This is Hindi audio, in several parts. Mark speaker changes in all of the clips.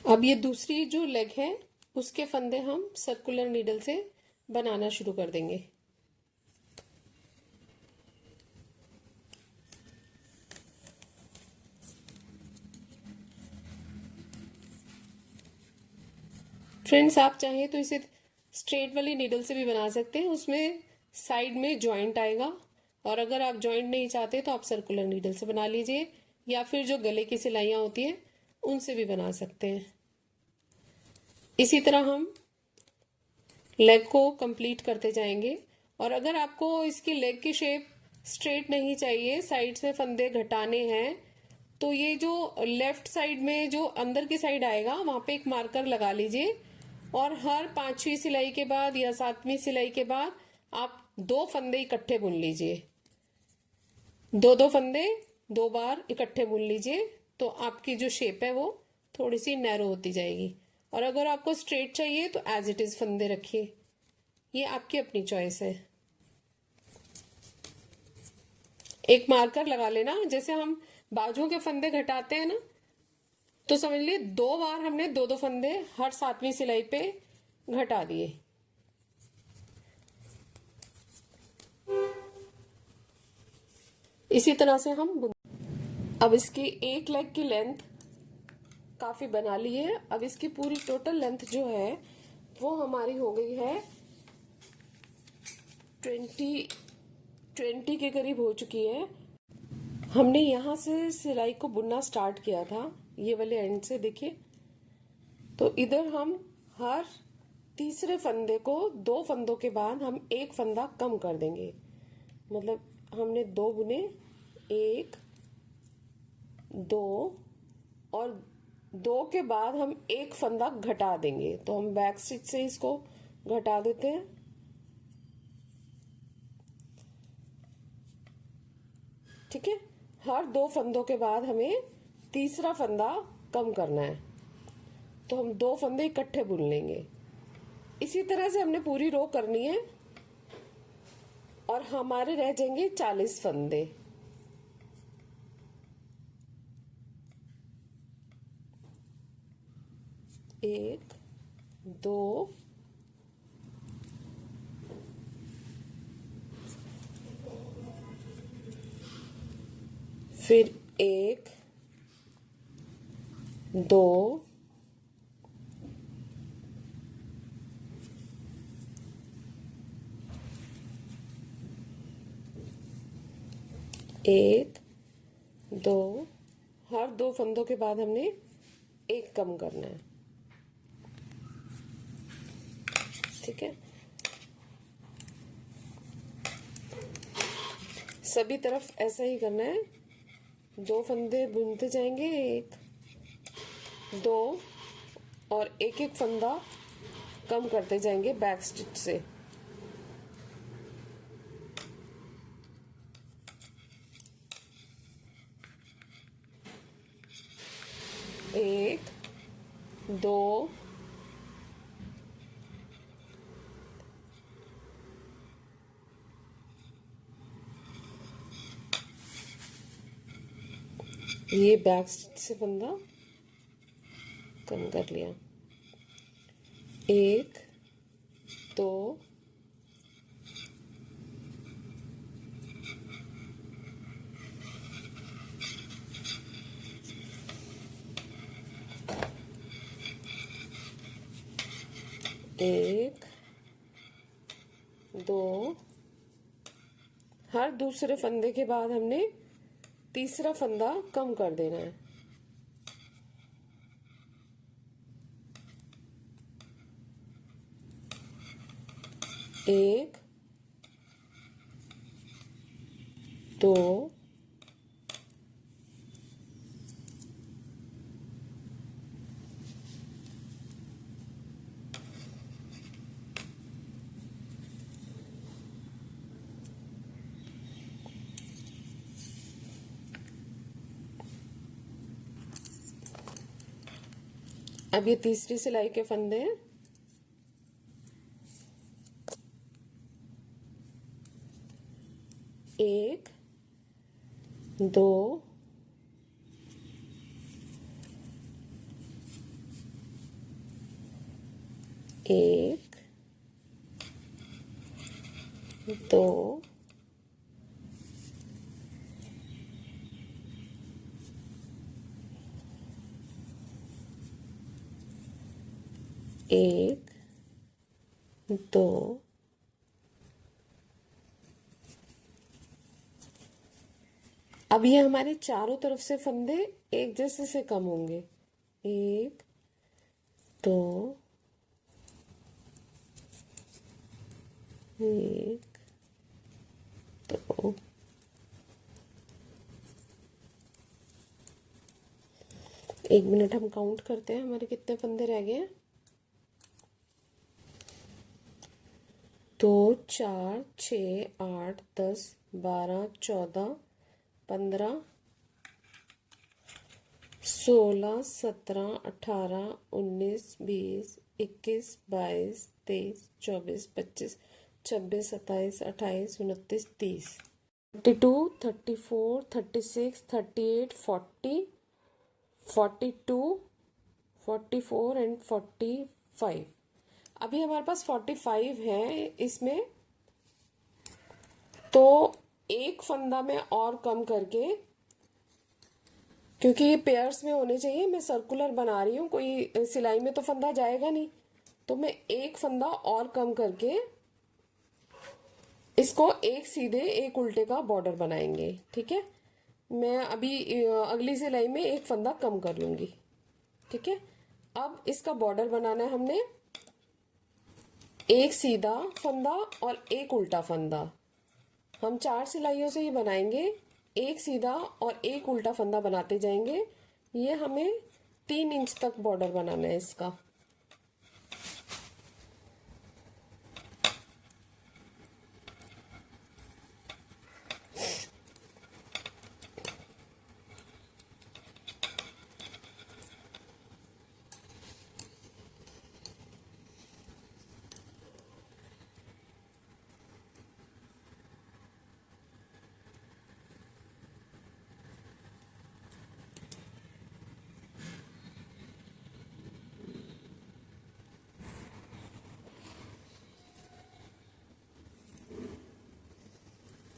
Speaker 1: अब ये दूसरी जो लेग है उसके फंदे हम सर्कुलर नीडल से बनाना शुरू कर देंगे। फ्रेंड्स, आप चाहें तो इसे स्ट्रेट वाली नीडल से भी बना सकते हैं, उसमें साइड में जॉइंट आएगा। और अगर आप जॉइंट नहीं चाहते तो आप सर्कुलर नीडल से बना लीजिए, या फिर जो गले की सिलाइयाँ होती हैं उनसे भी बना सकते हैं। इसी तरह हम लेग को कंप्लीट करते जाएंगे। और अगर आपको इसकी लेग की शेप स्ट्रेट नहीं चाहिए, साइड से फंदे घटाने हैं, तो ये जो लेफ्ट साइड में जो अंदर की साइड आएगा वहां पे एक मार्कर लगा लीजिए, और हर 5वीं सिलाई के बाद या 7वीं सिलाई के बाद आप 2 फंदे इकट्ठे बुन लीजिए। 2 फंदे 2 बार इकट्ठे बुन लीजिए, तो आपकी जो शेप है वो थोड़ी सी नैरो होती जाएगी। और अगर आपको स्ट्रेट चाहिए तो एज इट इज फंदे रखिए, ये आपकी अपनी चॉइस है। एक मार्कर लगा लेना, जैसे हम बाजुओं के फंदे घटाते हैं ना, तो समझ लिए 2 बार हमने 2 फंदे हर 7वीं सिलाई पे घटा दिए। इसी तरह से हम अब इसकी एक लेग की लेंथ काफी बना ली है। अब इसकी पूरी टोटल लेंथ जो है वो हमारी हो गई है 20 के करीब हो चुकी है। हमने यहाँ से सिलाई को बुनना स्टार्ट किया था, ये वाले एंड से देखिए। तो इधर हम हर तीसरे फंदे को 2 फंदों के बाद हम एक फंदा कम कर देंगे। मतलब हमने 2 बुने, 1 2, और 2 के बाद हम एक फंदा घटा देंगे। तो हम बैक स्टिच से इसको घटा देते हैं। ठीक है, हर 2 फंदों के बाद हमें तीसरा फंदा कम करना है, तो हम 2 फंदे इकट्ठे बुन लेंगे। इसी तरह से हमने पूरी रो करनी है, और हमारे रह जाएंगे 40 फंदे। एक, 2, फिर 1 2, 1 2, हर 2 फंदों के बाद हमने एक कम करना है। ठीक है, सभी तरफ ऐसा ही करना है। 2 फंदे बुनते जाएंगे, 1 2, और एक एक फंदा कम करते जाएंगे बैक स्टिच से। एक, 2, ये बैक स्टिच से फंदा कम कर लिया। 1 2, 1 2, हर दूसरे फंदे के बाद हमने तीसरा फंदा कम कर देना है। एक, 2, अब ये तीसरी सिलाई के फंदे हैं। एक, 2, एक, दो, एक, दो, अब ये हमारे चारों तरफ से फंदे एक जैसे से कम होंगे। एक, दो, एक, दो, एक मिनट हम काउंट करते हैं हमारे कितने फंदे रह गए हैं। 2, 4, 6, 8, 10, 12, 14, 15, 16, 17, 18, 19, 20, 21, 22, 23, 24, 25, 26, 27, 28, 29, 30, 32, 34, 36, 38, 40, 42, 44 एंड 45। अभी हमारे पास 45 है इसमें, तो एक फंदा में और कम करके, क्योंकि ये पेयर्स में होने चाहिए, मैं सर्कुलर बना रही हूँ, कोई सिलाई में तो फंदा जाएगा नहीं, तो मैं एक फंदा और कम करके इसको एक सीधे एक उल्टे का बॉर्डर बनाएंगे। ठीक है, मैं अभी अगली सिलाई में एक फंदा कम कर लूंगी। ठीक है, अब इसका बॉर्डर बनाना है हमने, एक सीधा फंदा और एक उल्टा फंदा। हम 4 सिलाइयों से ये बनाएंगे, एक सीधा और एक उल्टा फंदा बनाते जाएंगे। ये हमें 3 इंच तक बॉर्डर बनाना है इसका।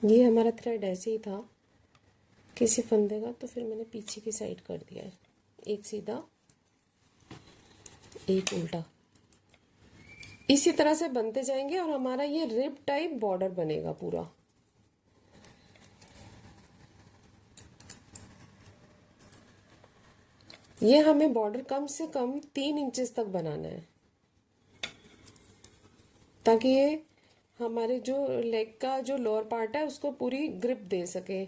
Speaker 1: ये हमारा थ्रेड ऐसे ही था किसी फंदे का, तो फिर मैंने पीछे की साइड कर दिया है, एक सीधा एक उल्टा। इसी तरह से बनते जाएंगे और हमारा ये रिब टाइप बॉर्डर बनेगा पूरा। ये हमें बॉर्डर कम से कम 3 इंचेस तक बनाना है, ताकि ये हमारे जो लेग का जो लोअर पार्ट है उसको पूरी ग्रिप दे सके।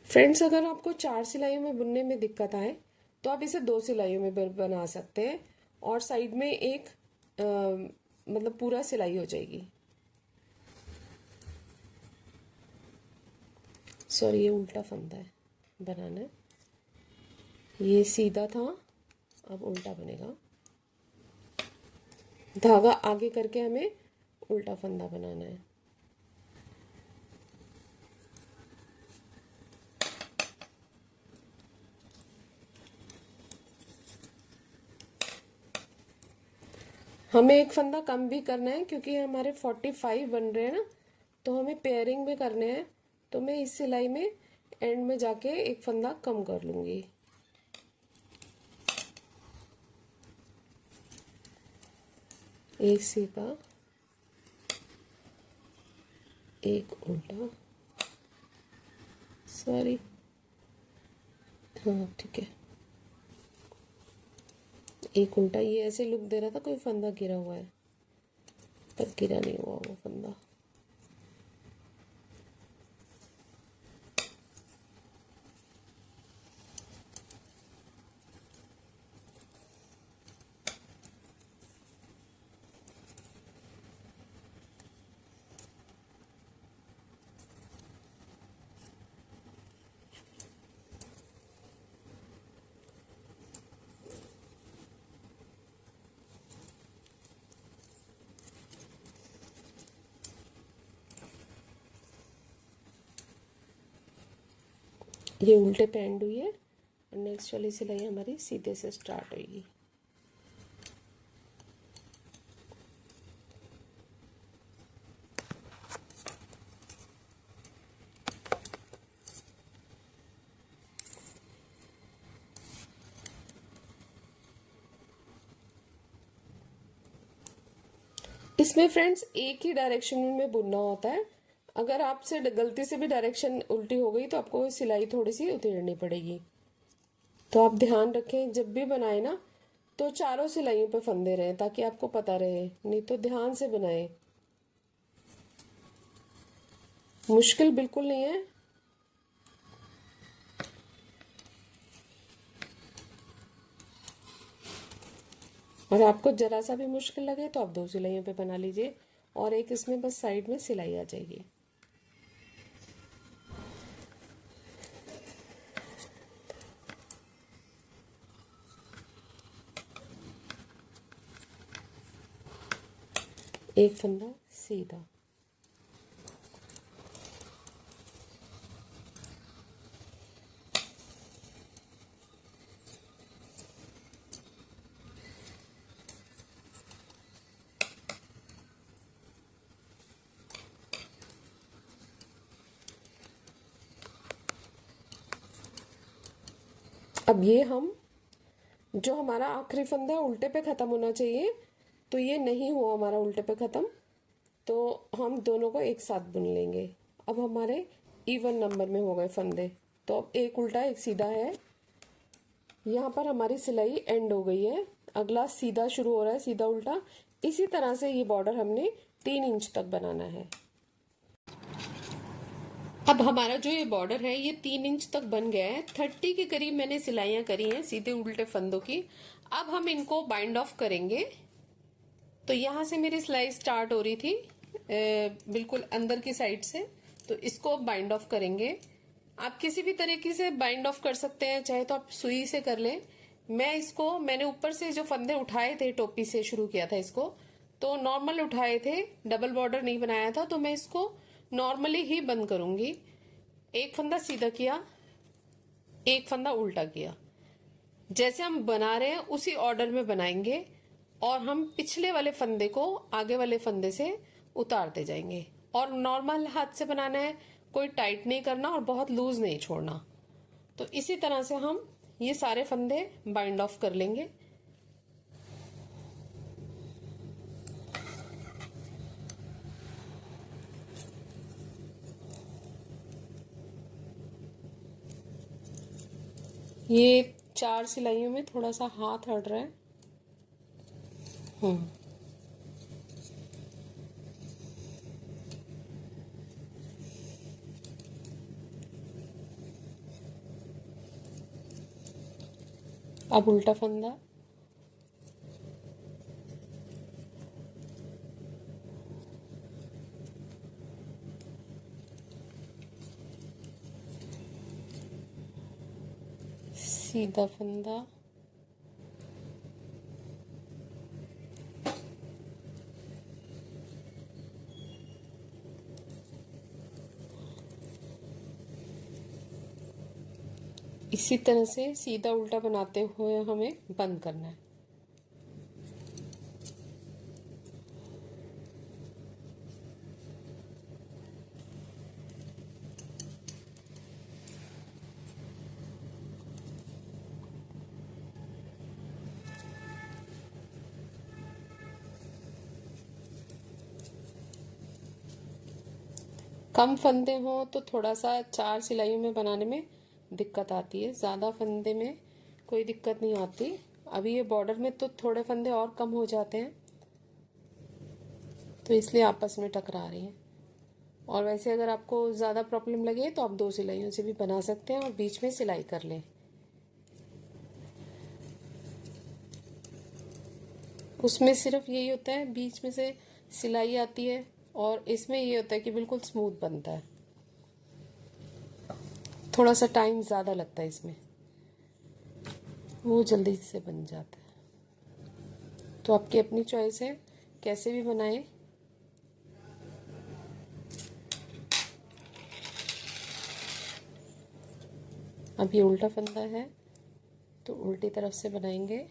Speaker 1: फ्रेंड्स, अगर आपको 4 सिलाइयों में बुनने में दिक्कत आए तो आप इसे 2 सिलाइयों में बना सकते हैं, और साइड में एक मतलब पूरा सिलाई हो जाएगी। सॉरी, ये उल्टा फंदा है बनाना है, ये सीधा था, अब उल्टा बनेगा। धागा आगे करके हमें उल्टा फंदा बनाना है। हमें एक फंदा कम भी करना है, क्योंकि हमारे 45 बन रहे हैं ना, तो हमें पेयरिंग में करने हैं। तो मैं इस सिलाई में एंड में जाके एक फंदा कम कर लूंगी। एक सीधा एक उल्टा, सॉरी, हाँ ठीक है, एक उल्टा। ये ऐसे लुक दे रहा था कोई फंदा गिरा हुआ है, पर गिरा नहीं हुआ वो फंदा। ये उल्टे पे एंड हुई है और नेक्स्ट वाली सिलाई हमारी सीधे से स्टार्ट होगी। इसमें फ्रेंड्स एक ही डायरेक्शन में बुनना होता है। अगर आपसे गलती से भी डायरेक्शन उल्टी हो गई तो आपको सिलाई थोड़ी सी उधेड़नी पड़ेगी। तो आप ध्यान रखें जब भी बनाए ना तो चारों सिलाइयों पे फंदे रहें ताकि आपको पता रहे, नहीं तो ध्यान से बनाएं। मुश्किल बिल्कुल नहीं है। और आपको जरा सा भी मुश्किल लगे तो आप 2 सिलाइयों पे बना लीजिए और एक इसमें बस साइड में सिलाई आ जाएगी। एक फंदा सीधा। अब ये हम जो हमारा आखिरी फंदा उल्टे पे ख़त्म होना चाहिए, तो ये नहीं हुआ हमारा उल्टे पे ख़त्म, तो हम दोनों को एक साथ बुन लेंगे। अब हमारे इवन नंबर में हो गए फंदे, तो अब एक उल्टा एक सीधा है। यहाँ पर हमारी सिलाई एंड हो गई है, अगला सीधा शुरू हो रहा है, सीधा उल्टा। इसी तरह से ये बॉर्डर हमने 3 इंच तक बनाना है। अब हमारा जो ये बॉर्डर है ये 3 इंच तक बन गया है। 30 के करीब मैंने सिलाइयां करी हैं सीधे उल्टे फंदों की। अब हम इनको बाइंड ऑफ करेंगे। तो यहाँ से मेरी सिलाई स्टार्ट हो रही थी बिल्कुल अंदर की साइड से, तो इसको अब बाइंड ऑफ करेंगे। आप किसी भी तरीके से बाइंड ऑफ कर सकते हैं, चाहे तो आप सुई से कर लें। मैंने ऊपर से जो फंदे उठाए थे, टोपी से शुरू किया था इसको, तो नॉर्मल उठाए थे, डबल बॉर्डर नहीं बनाया था, तो मैं इसको नॉर्मली ही बंद करूंगी। एक फंदा सीधा किया, एक फंदा उल्टा किया, जैसे हम बना रहे हैं उसी ऑर्डर में बनाएंगे और हम पिछले वाले फंदे को आगे वाले फंदे से उतारते जाएंगे। और नॉर्मल हाथ से बनाना है, कोई टाइट नहीं करना और बहुत लूज नहीं छोड़ना। तो इसी तरह से हम ये सारे फंदे बाइंड ऑफ कर लेंगे। ये 4 सिलाइयों में थोड़ा सा हाथ हट रहा है। अब उल्टा फंदा, सीधा फंदा, इसी तरह से सीधा उल्टा बनाते हुए हमें बंद करना है। कम फंदे हों तो थोड़ा सा 4 सिलाइयों में बनाने में दिक्कत आती है, ज़्यादा फंदे में कोई दिक्कत नहीं आती। अभी ये बॉर्डर में तो थोड़े फंदे और कम हो जाते हैं, तो इसलिए आपस में टकरा रही हैं। और वैसे अगर आपको ज़्यादा प्रॉब्लम लगे तो आप 2 सिलाइयों से भी बना सकते हैं और बीच में सिलाई कर लें। उसमें सिर्फ यही होता है बीच में से सिलाई आती है और इसमें ये होता है कि बिल्कुल स्मूथ बनता है। थोड़ा सा टाइम ज़्यादा लगता है इसमें, वो जल्दी से बन जाता है। तो आपकी अपनी चॉइस है, कैसे भी बनाएं। अब ये उल्टा फंदा है तो उल्टी तरफ से बनाएंगे।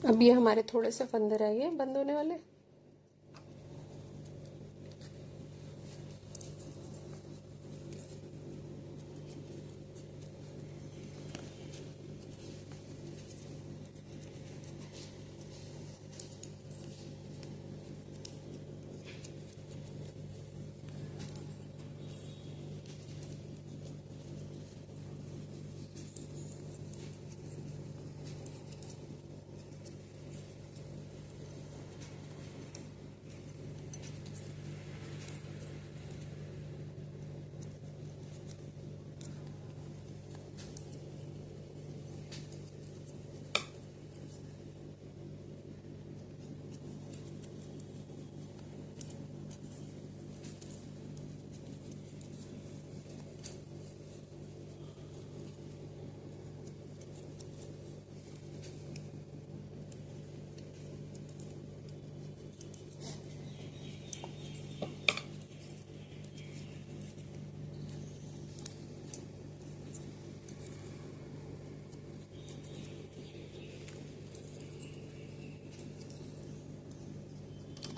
Speaker 1: अब ये हमारे थोड़े से फंदे रह गए बंद होने वाले।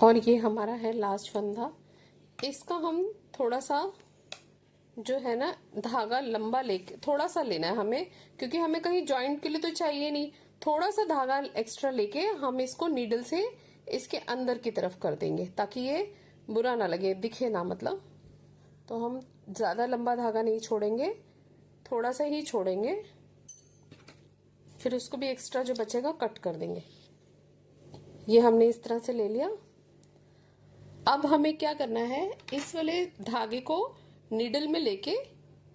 Speaker 1: और ये हमारा है लास्ट फंदा। इसका हम थोड़ा सा जो है ना धागा लंबा लेके थोड़ा सा लेना है हमें, क्योंकि हमें कहीं जॉइंट के लिए तो चाहिए नहीं। थोड़ा सा धागा एक्स्ट्रा लेके हम इसको नीडल से इसके अंदर की तरफ कर देंगे ताकि ये बुरा ना लगे, दिखे ना मतलब। तो हम ज्यादा लंबा धागा नहीं छोड़ेंगे, थोड़ा सा ही छोड़ेंगे, फिर उसको भी एक्स्ट्रा जो बचेगा कट कर देंगे। ये हमने इस तरह से ले लिया। अब हमें क्या करना है, इस वाले धागे को नीडल में लेके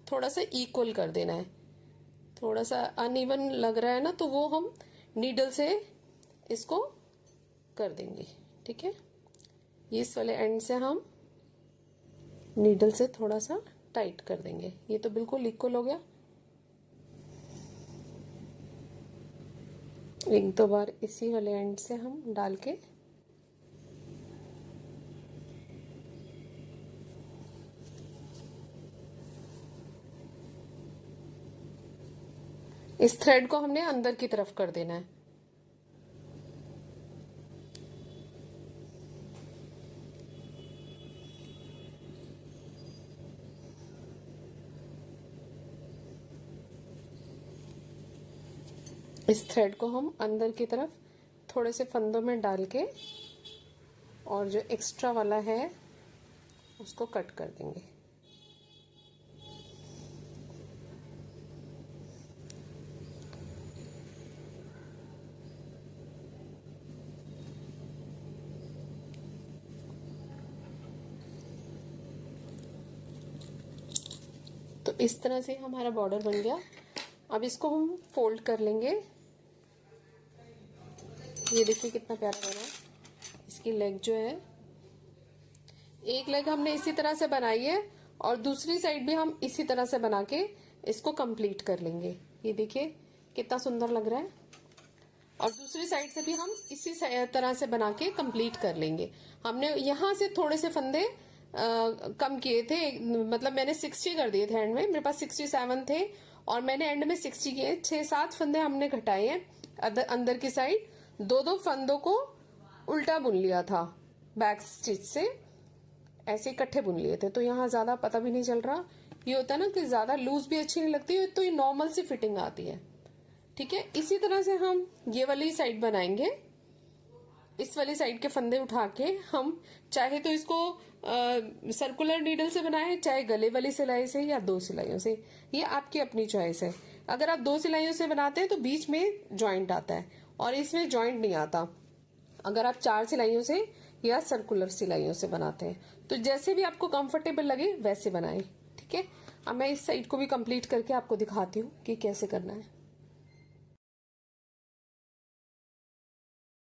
Speaker 1: थोड़ा सा इक्वल कर देना है। थोड़ा सा अनइवन लग रहा है ना, तो वो हम नीडल से इसको कर देंगे। ठीक है, इस वाले एंड से हम नीडल से थोड़ा सा टाइट कर देंगे। ये तो बिल्कुल इक्वल हो गया। एक दो बार इसी वाले एंड से हम डाल के इस थ्रेड को हमने अंदर की तरफ कर देना है। इस थ्रेड को हम अंदर की तरफ थोड़े से फंदों में डाल के और जो एक्स्ट्रा वाला है उसको कट कर देंगे। तो इस तरह से हमारा बॉर्डर बन गया। अब इसको हम फोल्ड कर लेंगे। ये देखिए कितना प्यारा बना है। इसकी लेग जो है, एक लेग हमने इसी तरह से बनाई है और दूसरी साइड भी हम इसी तरह से बना के इसको कंप्लीट कर लेंगे। ये देखिए कितना सुंदर लग रहा है। और दूसरी साइड से भी हम इसी तरह से बना के कंप्लीट कर लेंगे। हमने यहाँ से थोड़े से फंदे कम किए थे, मतलब मैंने 60 कर दिए थे एंड में, मेरे पास 67 थे और मैंने एंड में 60 किए। 6-7 फंदे हमने घटाए हैं अंदर की साइड। 2-2 फंदों को उल्टा बुन लिया था बैक स्टिच से, ऐसे इकट्ठे बुन लिए थे, तो यहाँ ज्यादा पता भी नहीं चल रहा। ये होता है ना कि ज्यादा लूज भी अच्छी नहीं लगती, तो ये नॉर्मल सी फिटिंग आती है। ठीक है, इसी तरह से हम ये वाली साइड बनाएंगे। इस वाली साइड के फंदे उठा के हम चाहे तो इसको सर्कुलर नीडल से बनाएं, चाहे गले वाली सिलाई से या 2 सिलाइयों से, ये आपकी अपनी चॉइस है। अगर आप 2 सिलाइयों से बनाते हैं तो बीच में जॉइंट आता है और इसमें जॉइंट नहीं आता। अगर आप 4 सिलाइयों से या सर्कुलर सिलाइयों से बनाते हैं तो जैसे भी आपको कंफर्टेबल लगे वैसे बनाएं। ठीक है, अब मैं इस साइड को भी कंप्लीट करके आपको दिखाती हूँ कि कैसे करना है।